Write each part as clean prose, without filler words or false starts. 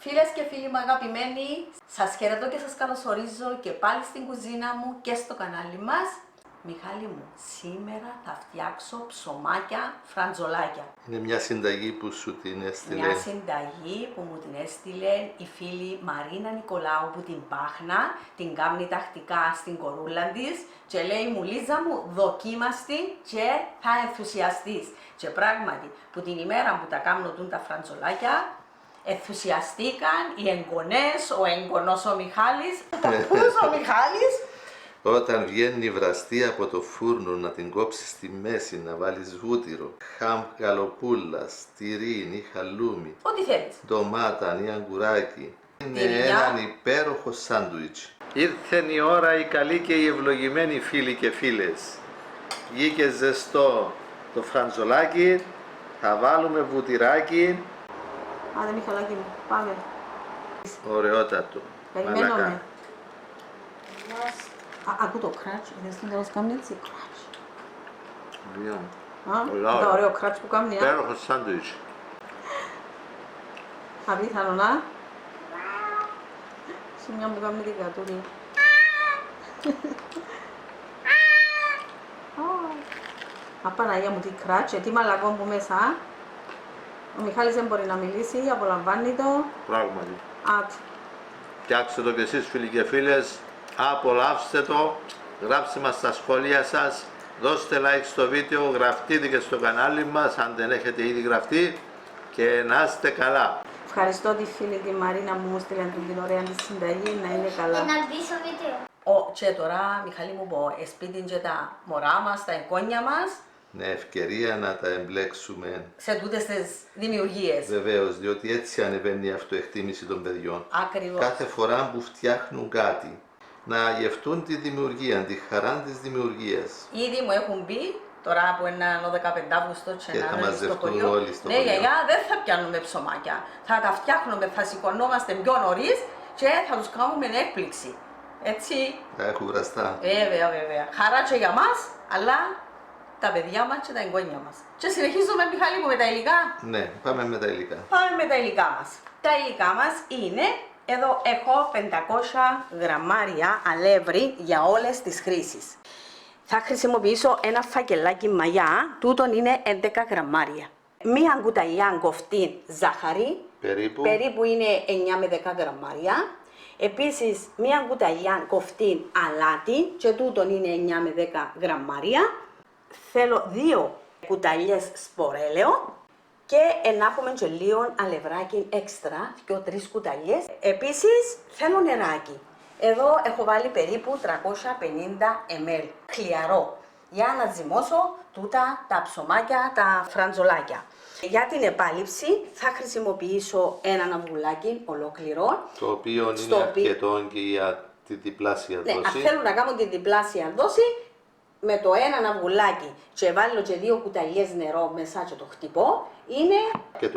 Φίλες και φίλοι μου αγαπημένοι, σας χαιρετώ και σας καλωσορίζω και πάλι στην κουζίνα μου και στο κανάλι μας. Μιχάλη μου, σήμερα θα φτιάξω ψωμάκια φραντζολάκια. Είναι μια συνταγή που σου την έστειλε. Μια συνταγή που μου την έστειλε η φίλη Μαρίνα Νικολάου που την Πάχνα, την κάνει τακτικά στην κορούλα της και λέει μου Λίζα μου δοκίμαστη και θα ενθουσιαστείς. Και πράγματι που την ημέρα που τα κάνω τα φραντζολάκια ενθουσιαστήκαν οι εγγονές, ο εγγονός ο Μιχάλης, ο παππούς ο Μιχάλης. Όταν βγαίνει βραστή από το φούρνο να την κόψεις στη μέση, να βάλεις βούτυρο, χαμ γαλοπούλας, τυρί ή χαλούμι, Ό,τι θέλεις. ντομάτα ή αγκουράκι. Είναι Τυριά. έναν υπέροχο σάντουιτς. Ήρθε η ώρα οι καλοί και οι ευλογημένοι φίλοι και φίλες. Βγήκε ζεστό το φραντζολάκι, θα βάλουμε βουτυράκι. Άντε Μιχαλάκη μου, πάμε. Ωραιότατο. Περιμένω Μαλακά. με. Ακού το κράτς, είδες τι τέλος κάνει έτσι, κράτς. Δύο. Α, το ωραίο κράτς που κάνει, Υπέροχο σάντουιτς. απίθανο να. Σε μια που κάνει την κατούρη. Απαναγία μου τι κράτς, τι μαλακό που μέσα. Ο Μιχάλης δεν μπορεί να μιλήσει, απολαμβάνει το. Πράγματι. Άτσι. Φτιάξτε το κι εσείς φίλοι και φίλες. Απολαύστε το. Γράψτε μας στα σχόλια σας. Δώστε like στο βίντεο. Γραφτείτε και στο κανάλι μας αν δεν έχετε ήδη γραφτεί. Και να είστε καλά. Ευχαριστώ τη φίλη τη Μαρίνα που μου στείλε την ωραία της συνταγή, να είναι καλά. Να μπει στο βίντεο. Και τώρα, Μιχάλη μου πω, σπίτι και τα μωρά μας, τα εγγόνια μας, Είναι ευκαιρία να τα εμπλέξουμε. σε τούτες τις δημιουργίες. Βεβαίως, διότι έτσι ανεβαίνει η αυτοεκτίμηση των παιδιών. Ακριβώς. Κάθε φορά που φτιάχνουν κάτι, να γευτούν τη δημιουργία, τη χαρά της δημιουργίας. Ήδη μου έχουν πει, τώρα που είναι ο 15 Αύγουστο Και και θα να είναι στο μαζευτούν χωριό, όλοι στο ναι χωριό. γιαγιά, δεν θα πιάνουμε ψωμάκια. Θα τα φτιάχνουμε, θα σηκωνόμαστε πιο νωρίς και θα τους κάνουμε έκπληξη. Έτσι, Θα έχουν βραστά. βέβαια, βέβαια. Χαρά και για μας, αλλά τα παιδιά μας και τα εγγόνια μας. Και συνεχίζουμε, Μιχάλη μου, με τα υλικά. Ναι, πάμε με τα υλικά. Πάμε με τα υλικά μας. Τα υλικά μας είναι, εδώ έχω 500 γραμμάρια αλεύρι για όλες τις χρήσεις. Θα χρησιμοποιήσω ένα φακελάκι μαγιά, τούτον είναι 11 γραμμάρια. Μία κουταλιά κοφτή ζάχαρη, περίπου είναι 9 με 10 γραμμάρια. Επίσης, μία κουταλιά κοφτή αλάτι και τούτον είναι 9 με 10 γραμμάρια. Θέλω 2 κουταλιές σπορέλαιο και να έχουμε και λίγο αλευράκι έξτρα, και 3 κουταλιές. Επίσης, θέλω νεράκι. Εδώ έχω βάλει περίπου 350 ml χλιαρό για να ζυμώσω τούτα τα ψωμάκια, τα φραντζολάκια. Για την επάλυψη θα χρησιμοποιήσω έναν αυγουλάκι ολόκληρο. Το οποίο είναι αρκετό και για τη διπλάσια Ναι, δόση. αν θέλω να κάνω τη διπλάσια δόση, με το έναν αυγουλάκι και βάλω και 2 κουταλιές νερό μέσα και το χτυπώ, είναι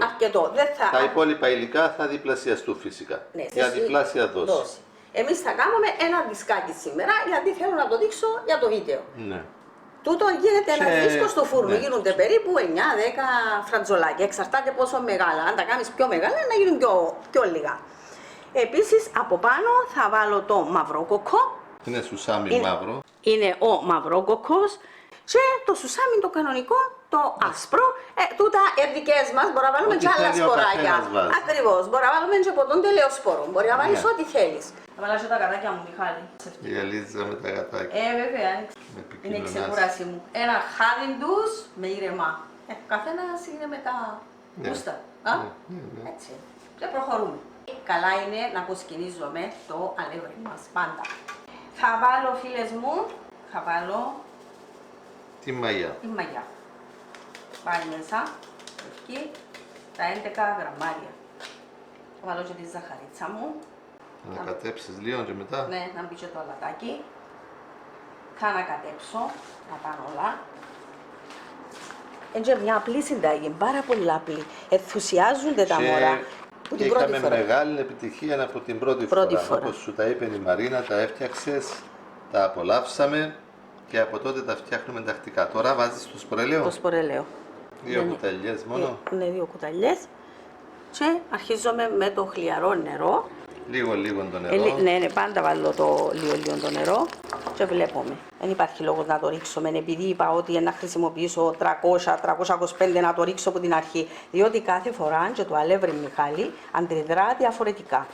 αρκετό. Δεν Τα υπόλοιπα υλικά θα διπλασιαστούν φυσικά. Ναι, για διπλάσια δόση. Εμείς θα κάνουμε ένα δισκάκι σήμερα, γιατί θέλω να το δείξω για το βίντεο. Ναι. Τούτο γίνεται ένα δίσκο στο φούρνο. Ναι. Γίνονται περίπου 9-10 φραντζολάκια. Εξαρτάται πόσο μεγάλα. Αν τα κάνεις πιο μεγάλα, να γίνουν πιο λίγα. Επίσης, από πάνω θα βάλω το μαυρόκοκο. Είναι σουσάμι μαύρο. Είναι ο μαυρόκοκος. Και το σουσάμι το κανονικό, το άσπρο. Τούτα δικές μας, μπορεί να βάλουμε Ό,τι και άλλα θέλει ο σποράκια. καθένας βάζει. Ακριβώς. Μπορεί να βάλουμε και από τον τελεοσπόρο. Μπορεί να βάλεις Ναι. ό,τι θέλεις. Θα βάλω και τα κατάκια μου, Μιχάλη. Η Ελίζα με τα γατάκια. Βέβαια, Με είναι η επικοινωνάς. ξεκούραση μου. Ένα χάδιν τους με ήρεμα. Καθένας είναι με τα Ναι. γούστα. Ναι. Έτσι. Και προχωρούμε. Καλά είναι να αποσκηνίζουμε το αλεύρι μας πάντα. Θα βάλω, φίλες μου, θα βάλω Τη μαγιά. τη μαγιά. Πάλι μέσα, εκεί, τα 11 γραμμάρια. Θα βάλω και τη ζαχαρίτσα μου. Να κατέψεις λίγο και μετά. Ναι, να μπει και το αλατάκι. Θα ανακατέψω, να πάνε όλα. Είναι μια απλή συνταγή, πάρα πολύ απλή. Ενθουσιάζονται τα μωρά. Που την πρώτη Είχαμε φορά. μεγάλη επιτυχία από την πρώτη φορά. Όπως σου τα είπε η Μαρίνα, τα έφτιαξες, τα απολαύσαμε και από τότε τα φτιάχνουμε τακτικά. Τώρα βάζεις το σπορέλαιο. Το σπορέλαιο. 2 κουταλιές μόνο. Ναι, 2 κουταλιές. Και αρχίζουμε με το χλιαρό νερό. Λίγο το νερό. Ναι, πάντα βάλω το λίγο το νερό και βλέπουμε. Δεν υπάρχει λόγος να το ρίξουμε, επειδή είπα ότι να χρησιμοποιήσω 300-325 να το ρίξω από την αρχή. Διότι κάθε φορά και το αλεύρι, Μιχάλη, αντιδρά διαφορετικά.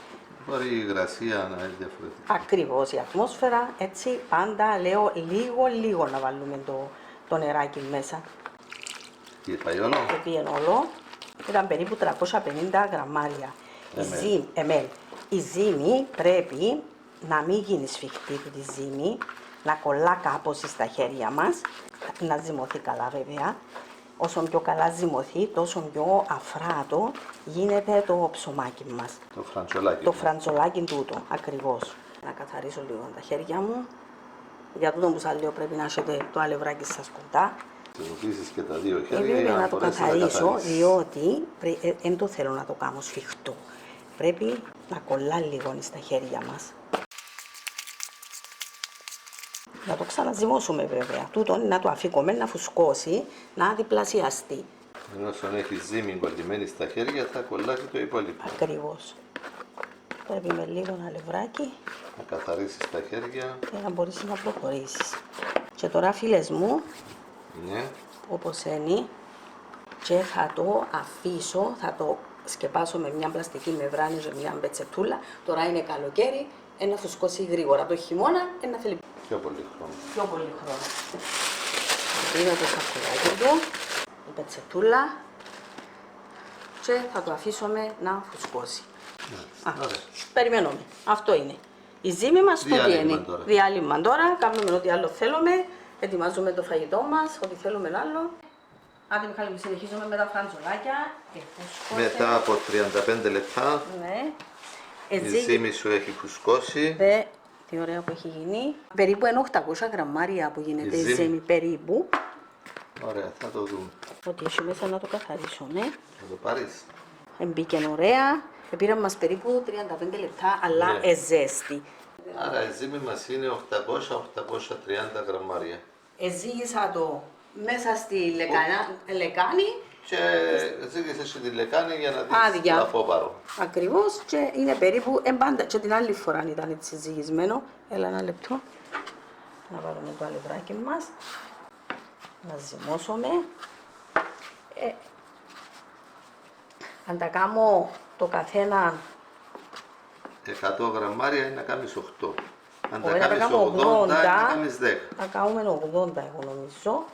Μπορεί η υγρασία να είναι διαφορετική. Ακριβώς η ατμόσφαιρα, έτσι πάντα λέω λίγο να βάλουμε το νεράκι μέσα. Και πάει όλο. Και πήγαινε όλο, ήταν περίπου 350 γραμμάρια. Η ζύμη πρέπει να μην γίνει σφιχτή του τη ζύμη, να κολλά κάπως στα χέρια μας, να ζυμωθεί καλά βέβαια. Όσο πιο καλά ζυμωθεί, τόσο πιο αφράτο γίνεται το ψωμάκι μας. Το φραντσολάκι. Το φραντσολάκι τούτο, ακριβώς. Να καθαρίσω λίγο τα χέρια μου. Για τούτο που σας λέω πρέπει να έχετε το αλευράκι σας κοντά. Χρησιμοποιήσεις και τα δύο χέρια Πρέπει να το μπορέσεις καθαρίσω, καθαρίσεις. διότι δεν το θέλω να το κάνω σφιχτό. Πρέπει να κολλά λίγο στα χέρια μας. Να το ξαναζυμώσουμε βέβαια. Τούτο να το αφήκουμε να φουσκώσει, να διπλασιαστεί. Ενώ όσον έχει ζύμη κολλημένη στα χέρια θα κολλάει το υπόλοιπο. Ακριβώς. Πρέπει με λίγο αλευράκι Να καθαρίσεις τα χέρια. και να μπορείς να προχωρήσεις. Και τώρα φίλες μου, Ναι. όπως είναι, και θα το αφήσω, θα το σκεπάσω με μια πλαστική μεμβράνη και μια μπετσετούλα. Τώρα είναι καλοκαίρι, να φουσκώσει γρήγορα. Το χειμώνα να θέλει Πιο πολύ χρόνο. πιο πολύ χρόνο. Είναι το σακουλάκι του, η πετσετούλα και θα το αφήσουμε να φουσκώσει. Ωραία. Περιμένουμε. Αυτό είναι. Η ζύμη μας τούτη Διάλειμμα είναι. τώρα. Διάλειμμα τώρα. Κάνουμε ό,τι άλλο θέλουμε. Ετοιμάζουμε το φαγητό μας, ό,τι θέλουμε άλλο. Άντε Μιχάλη μου, συνεχίζουμε με τα φραντζολάκια. Μετά από 35 λεπτά Ναι. η ζύμη σου έχει φουσκώσει. Τι ωραία που έχει γίνει. Περίπου είναι 800 γραμμάρια που γίνεται Η η ζύμη. ζύμη περίπου. Ωραία, θα το δούμε. Ότι έχει μέσα να το καθαρίσω, ναι. Θα το πάρεις. Μπήκε ωραία. Πήραν μας περίπου 35 λεπτά, αλλά Ναι. ζέστη. Άρα η ζύμη μας είναι 800-830 γραμμάρια. Ζύγισα το μέσα στη λεκάνη. Και ζύγισες και τη λεκάνη για να δεις Άδεια. το απόπαρο. Ακριβώς και είναι περίπου εμπάντα. Και την άλλη φορά ήταν έτσι ζυγισμένο. Έλα ένα λεπτό. Να βάλουμε το αλευράκι μας. Να ζυμώσουμε. Αν τα κάνω το καθένα, 100 γραμμάρια είναι να κάνεις 8. Αν τα μπορεί να τα κάνεις κάνω 80 είναι να 80, κάνεις 10. θα κάνουμε 80 εγώ νομίζω.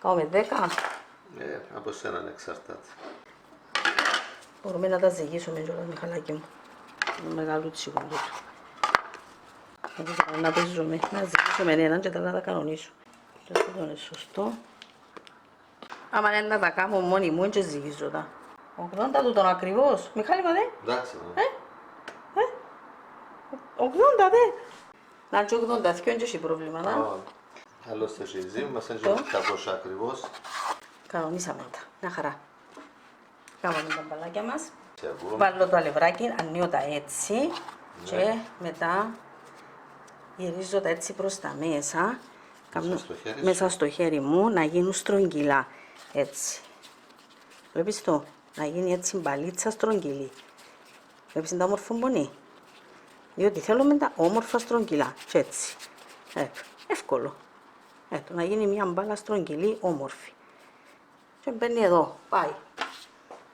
Κάνουμε 10. Από σένα εξαρτάται. Μπορούμε να τα ζυγίσουμε κιόλας, Μιχαλάκη μου. Είναι μεγάλο τσιγούντο του. Να παίζουμε, να ζυγίσουμε έναν και μετά να τα κανονίσω. Και αυτό είναι σωστό. Άμα είναι να τα κάνω μόνοι μου και ζυγίζω τα. 80 του τον ακριβώς. Μιχάλη μα δε. Εντάξει. 80 δε. Να και 82 και έχει πρόβλημα, να. Άλλωστε η ζύμη μας είναι Το. 800 ακριβώς. Κανονίσαμε τα. Μια χαρά. Κάνουμε τα μπαλάκια μας. Και εγώ. Βάλω το αλευράκι, ανοίγω τα έτσι και μετά γυρίζω τα έτσι προς τα μέσα. Κάνω στο χέρι σου. μέσα στο χέρι μου να γίνουν στρογγυλά. Έτσι. Βλέπεις το, να γίνει έτσι μπαλίτσα στρογγυλή. Βλέπεις τα μορφομπονή. Διότι θέλουμε τα όμορφα στρογγυλά. Και έτσι. Εύκολο. Να γίνει μια μπάλα στρογγυλή, όμορφη. Και μπαίνει εδώ. Πάει.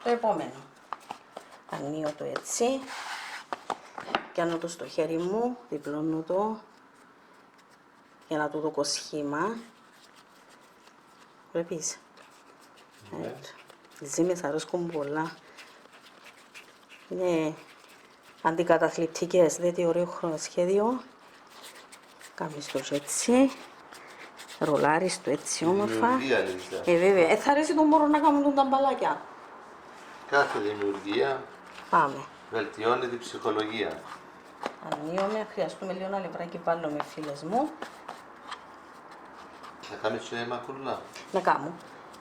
Το επόμενο. Ανοίγω το έτσι. Πιάνω το στο χέρι μου. Διπλώνω το. Για να του δω σχήμα. Βλέπεις. Οι ζύμες αρέσκουν πολλά. Είναι αντικαταθλιπτικές. Δείτε ωραίο χρονοσχέδιο. Κάνεις το έτσι. Ρολάρεις το έτσι όμορφα. Δημιουργία, Λίζα. Βέβαια. Θα αρέσει το μωρό να κάνουν τα μπαλάκια. Κάθε δημιουργία Πάμε. βελτιώνει την ψυχολογία. Ανοίγουμε. Χρειαστούμε λίγο ένα λεπτάκι βάλουμε φίλες μου. Θα κάνεις και μακρουλά. Να κάνω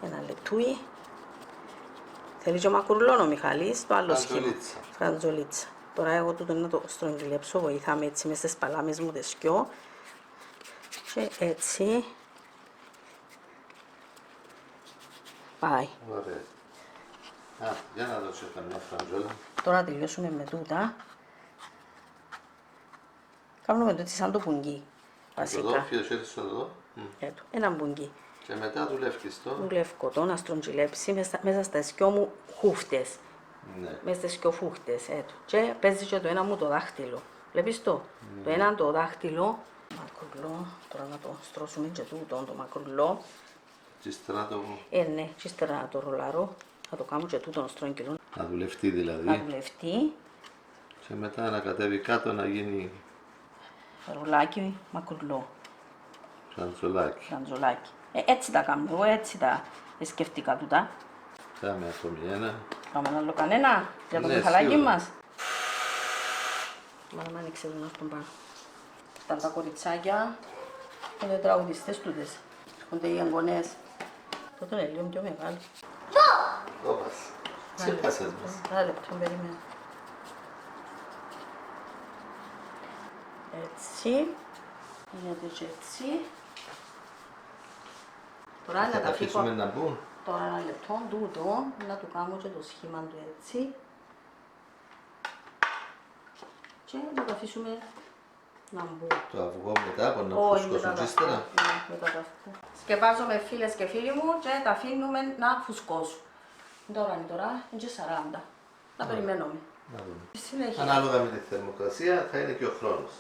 ένα λεπτούι. Θέλει και μακρουλόν ο Μιχαλής, το άλλο σχήμα. Φραντζολίτσα. Φραντζολίτσα. Τώρα εγώ τούτο να το στρογγυλέψω, βοηθάμε έτσι μέσα στις παλάμες μου δεσκιό. Και έτσι. Πάει. Ωραία. Για να δώσω καμιά φραντζόλα. Τώρα να τελειώσουμε με τούτα. Κάνουμε τούτη σαν το πουγγί. Εδώ, Βασικά. φιωσέτης εδώ. Έτω, ένα μπουγγί. Και μετά δουλεύεις το. Δουλεύω το να στρογγυλέψει μέσα στα σκιό μου χούφτες. Ναι. Μέσα στις σκιό φούχτες. Έτω. Και παίζει και το ένα μου το δάχτυλο. Βλέπεις το. Το ένα το δάχτυλο. Μακρουλό. Τώρα να το στρώσουμε και τούτο το μακρουλό. Και στράτο Ναι, και ύστερα να το ρολάρω. Θα το κάνω και τούτο στρογγυλό. να δουλευτεί δηλαδή. Να δουλευτεί. Και μετά να κατέβει κάτω να γίνει Ρολάκι μακρουλό. φραντζολάκι. Φραντζολάκι. Έτσι τα κάνω. Εγώ έτσι τα σκεφτήκα τούτα. Κάμε ακόμη ένα. Πάμε να άλλο κανένα για το Ναι, μιχαλάκι σίγουρα. μας. Μα να μην ανοίξει εδώ στον πάνω. Αυτά τα κοριτσάκια είναι τραγουδιστές τούτες. Έρχονται οι εγγονές. Τότε είναι λίγο πιο μεγάλο. Όπας. Τι πάσες μας. Ένα λεπτό, περιμένω. Έτσι. Είναι και έτσι. Τώρα Θα να τα τα αφήσουμε αφήσω. να μπουν. Τώρα ένα λεπτό, τούτο, να του κάνω και το σχήμα του έτσι. Και να το αφήσουμε να μπουν. Το αυγό μετά από να Όχι, φουσκώσουν μετά τα ύστερα. αυτά. Ναι, μετά τα αυτά. Σκεπάζομαι φίλες και φίλοι μου και τα αφήνουμε να φουσκώσουν. Τώρα είναι τώρα, είναι και 40. Να περιμένουμε. Να δούμε. Στη συνέχεια. Ανάλογα με τη θερμοκρασία θα είναι και ο χρόνος.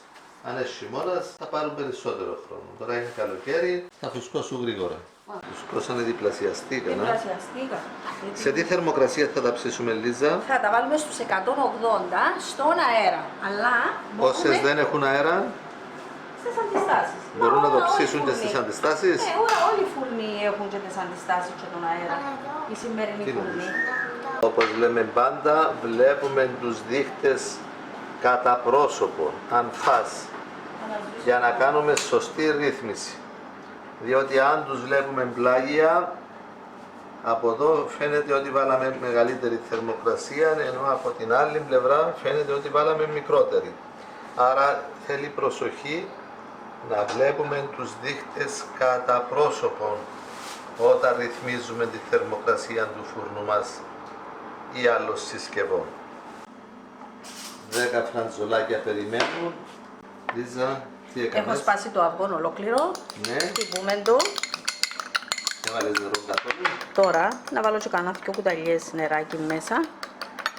Αν έχει χειμώνας θα πάρουν περισσότερο χρόνο. Τώρα είναι καλοκαίρι, θα φουσκώσουν γρήγορα. Φουσκώσανε διπλασιαστήκαν. Διπλασιαστήκα. Σε τι θερμοκρασία θα τα ψήσουμε, Λίζα? Θα τα βάλουμε στους 180 στον αέρα. Αλλά Όσες δεν έχουν αέρα, στις αντιστάσεις. μπορούν να το Όλοι ψήσουν και φούρνοι. στις αντιστάσεις. Ναι, όλοι οι φούρνοι έχουν και τις αντιστάσεις και τον αέρα. Οι σημερινοί Τι φούρνοι. Όπως λέμε πάντα, βλέπουμε τους δείχτες κατά πρόσωπο, αν φας, για να κάνουμε σωστή ρύθμιση. Διότι αν τους βλέπουμε πλάγια, από εδώ φαίνεται ότι βάλαμε μεγαλύτερη θερμοκρασία, ενώ από την άλλη πλευρά φαίνεται ότι βάλαμε μικρότερη. Άρα θέλει προσοχή να βλέπουμε τους δείχτες κατά πρόσωπο όταν ρυθμίζουμε τη θερμοκρασία του φούρνου μας ή άλλων συσκευών. 10 φραντζολάκια περιμένουν. Λίζα, τι Έχω έκανες? σπάσει το αυγό ολόκληρο. Ναι, Τυπούμε το. έβαλες νερό καθόλου. Τώρα να βάλω και κανένα δυο κουταλιές νεράκι μέσα.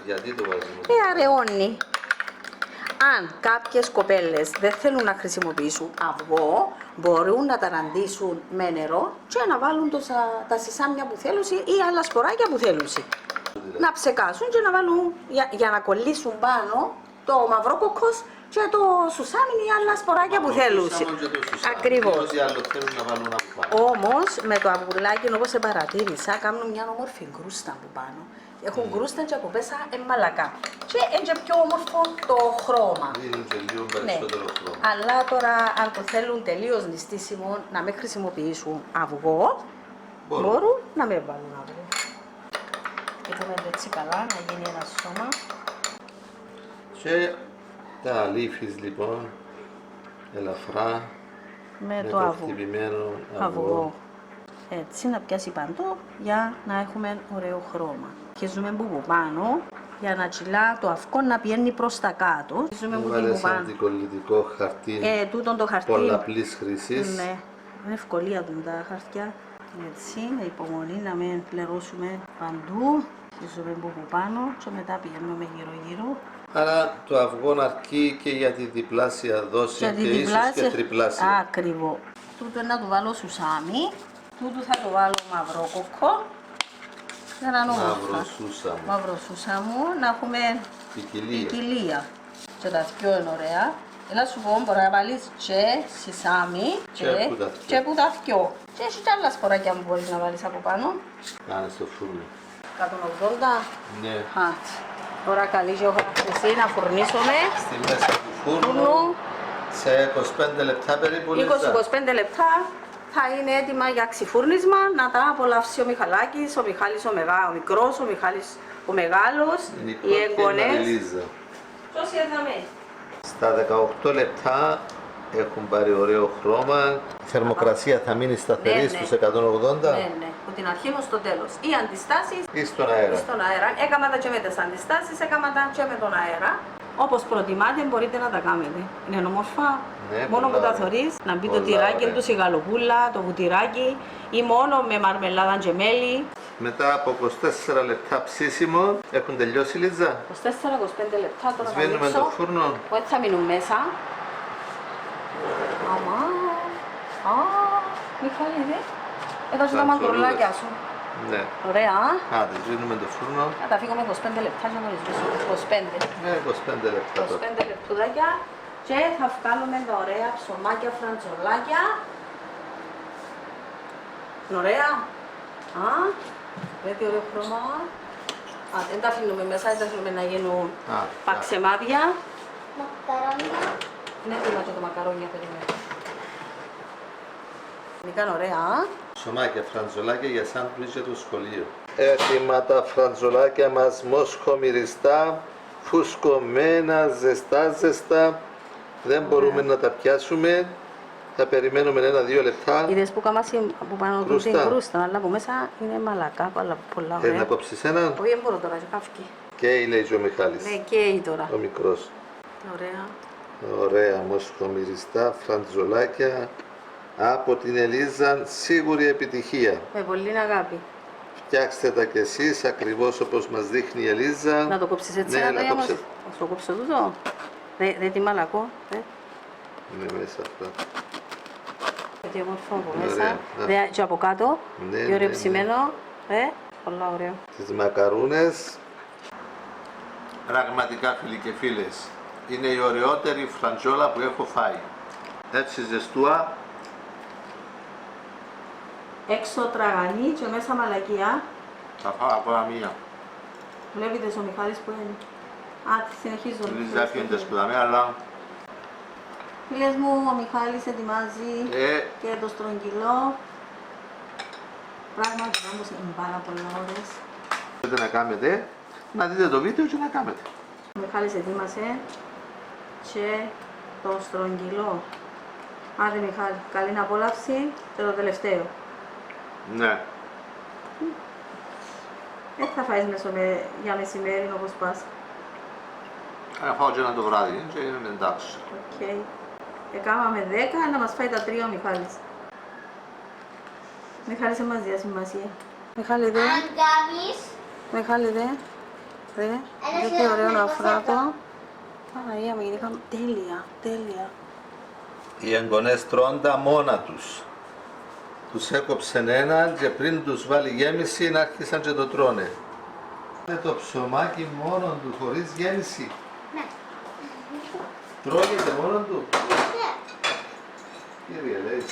Γιατί το βάζουμε? Αραιώνει. Αν κάποιες κοπέλες δεν θέλουν να χρησιμοποιήσουν αυγό, μπορούν να τα ραντίσουν με νερό και να βάλουν τα σισάμια που θέλουν ή άλλα σποράκια που θέλουν. Να ψεκάσουν και να βάλουν για να κολλήσουν πάνω το μαυρό κοκκός και το σουσάμι ή άλλα σποράκια που θέλουν. Ακριβώς. Ό,τι άλλο θέλουν να βάλουν από πάνω. Όμως με το αυγουλάκι, όπως σε παρατήρησα, κάνουν μια όμορφη γκρούστα από πάνω. Έχουν γκρούστα και από μέσα μαλακά. Και είναι και πιο όμορφο το χρώμα. Δίνουν και λίγο Ναι. περισσότερο χρόνο. Αλλά τώρα, αν το θέλουν τελείως νηστίσιμο, να μην χρησιμοποιήσουν αυγό, μπορούν να μην βάλουν αυγό. Κοιτάμε έτσι καλά, να γίνει ένα σώμα. Και τα αλήφεις λοιπόν, ελαφρά, Με το αυγό. χτυπημένο Αυγό. Έτσι, να πιάσει παντό για να έχουμε ωραίο χρώμα. Αρχίζουμε που πάνω για να τσιλά το αυγό να πηγαίνει προς τα κάτω. Αρχίζουμε που Βάλες πάνω. αντικολλητικό χαρτί Τούτον το χαρτί. πολλαπλής χρήσης. Ναι, είναι ευκολία του τα χαρτιά. Έτσι, με υπομονή να μην πληρώσουμε παντού. Αρχίζουμε που πάνω και μετά πηγαίνουμε γύρω-γύρω. Άρα το αυγό αρκεί και για τη διπλάσια δόση και, ίσως και τριπλάσια. Ακριβώς. Τούτο να το βάλω σουσάμι. Τούτο θα το βάλω μαυρό κοκκό. Για να είναι Μαύρο όμορφα. σούσαμο. Μαύρο σουσάμο, να έχουμε Ποικιλία. ποικιλία. Και τα δυο είναι ωραία. Έλα σου πω, μπορεί να βάλεις και σισάμι και που τα δυο. Και έχει και άλλα σποράκια που μπορείς να βάλεις από πάνω. Κάνε στο φούρνο. 180. Ναι. Χάτ. Τώρα καλή και έχω αφήσει να φουρνίσουμε. Στη μέση του φούρνου Φούρνου. σε 25 λεπτά περίπου. Λίζα. 20-25 λεπτά θα είναι έτοιμα για ξυφούρνισμα, να τα απολαύσει ο Μιχαλάκης, ο Μιχάλης ο μικρός, ο Μιχάλης ο μεγάλος, οι εγγονές. Λίζα. Ποιος είδαμε. Στα 18 λεπτά Έχουν πάρει ωραίο χρώμα. Η θερμοκρασία θα μείνει σταθερή Ναι, στους ναι. 180 Ναι, ναι, από την αρχή ως το τέλος. Οι αντιστάσεις ή στον αέρα. στον αέρα. Έκαμα τα και με τις αντιστάσεις, έκαμα τα και με τον αέρα. Όπως προτιμάτε μπορείτε να τα κάνετε. Είναι όμορφα. Ναι, Μόνο που πολλά τα ωραία. θωρείς, να μπει το Πολλά τυράκι ωραία. του, η γαλοπούλα, το βουτυράκι ή μόνο με μαρμελάδα και μέλι. Μετά από 24 λεπτά ψήσιμο έχουν τελειώσει, Λίτζα. 24-25 λεπτά τώρα θα Σβήνουμε ανοίξω. το φούρνο. Όχι θα μείνουν μέσα. Αμά. Α, Μιχάλη, δε. Έδωσε τα Σαν μαγκρουλάκια σου. Ναι. Ωραία. Άντε, σβήνουμε το φούρνο. Θα τα φύγω με 25 λεπτά για να το σβήσω. 25. 25 λεπτά τώρα. 25 λεπτούδακια και θα βγάλουμε τα ωραία ψωμάκια φραντζολάκια. Είναι ωραία. Α, βλέπετε ωραίο χρώμα. Α, δεν τα αφήνουμε μέσα, δεν τα αφήνουμε να γίνουν Α, παξεμάδια. Μακαρόνια. Είναι έτοιμα και το μακαρόνια, περιμένω. Είναι ωραία. Ψωμάκια, φραντζολάκια για σάντουιτς για το σχολείο. Έτοιμα τα φραντζολάκια μας, μοσχομυριστά, φουσκωμένα, ζεστά. Δεν μπορούμε να τα πιάσουμε. Θα περιμένουμε 1-2 λεπτά. Είδες που καμάσι που πάνω του Κρούστα. την κρούστα, αλλά που μέσα είναι μαλακά, αλλά πολλά Θέλει να ωραία. κόψεις έναν. Όχι, δεν μπορώ τώρα, και καύκει. Και λέει και ο Μιχάλης, Ναι, καίει τώρα. ο μικρός. Ωραία. Ωραία, μοσχομυριστά, φραντζολάκια από την Ελίζα, σίγουρη επιτυχία. Με πολύ αγάπη. Φτιάξτε τα κι εσείς ακριβώς όπως μας δείχνει η Ελίζα. Να το κόψεις έτσι, Ναι, να να το κόψετε. Να το κόψω τούτο. Δεν τι μαλακό. Είναι μέσα αυτά. Τι όμορφο από Ωραία. μέσα. Να. Και από κάτω. Ναι, Και ωραίο ναι, ψημένο. Πολλά ωραίο. Τις μακαρούνες. Πραγματικά φίλοι και φίλες, είναι η ωραιότερη φραντζόλα που έχω φάει. Έτσι ζεστούα, Έξω τραγανή και μέσα μαλακία. θα φάω ακόμα μία. Βλέπετε ο Μιχάλης που είναι. Α, συνεχίζω. Λίζα δεν αφήνεται σπουδαμένα, αλλά Φίλες μου, ο Μιχάλης ετοιμάζει και το στρογγυλό. Πράγματι όμως είναι πάρα πολλά ώρες. θέλετε να κάνετε, να δείτε το βίντεο και να κάνετε. Ο Μιχάλης ετοίμασε και το στρογγυλό. Άντε Μιχάλη, καλή απόλαυση και το τελευταίο. Ναι. Δεν θα φάεις για μεσημέρι όπως πας. Να φάω και ένα το βράδυ και είναι εντάξει. Οκ. Έκαναμε 10 να μας φάει τα 3 ο Μιχάλης. Μιχάλη, σε μας διά σημασία. Μιχάλη, δε. Αν κάνεις, Μιχάλη, δε. Δε. Δε τι ωραίο να φράτω. Παναγία μου, γεννήκαμε τέλεια, τέλεια. Οι εγγονές τρώνε τα μόνα τους. Τους έκοψεν έναν και πριν τους βάλει γέμιση να άρχισαν και το τρώνε. Είναι το ψωμάκι μόνο του, χωρίς γέμιση. ναι. Τρώγεται μόνο του. Ναι. Κύριε λέει.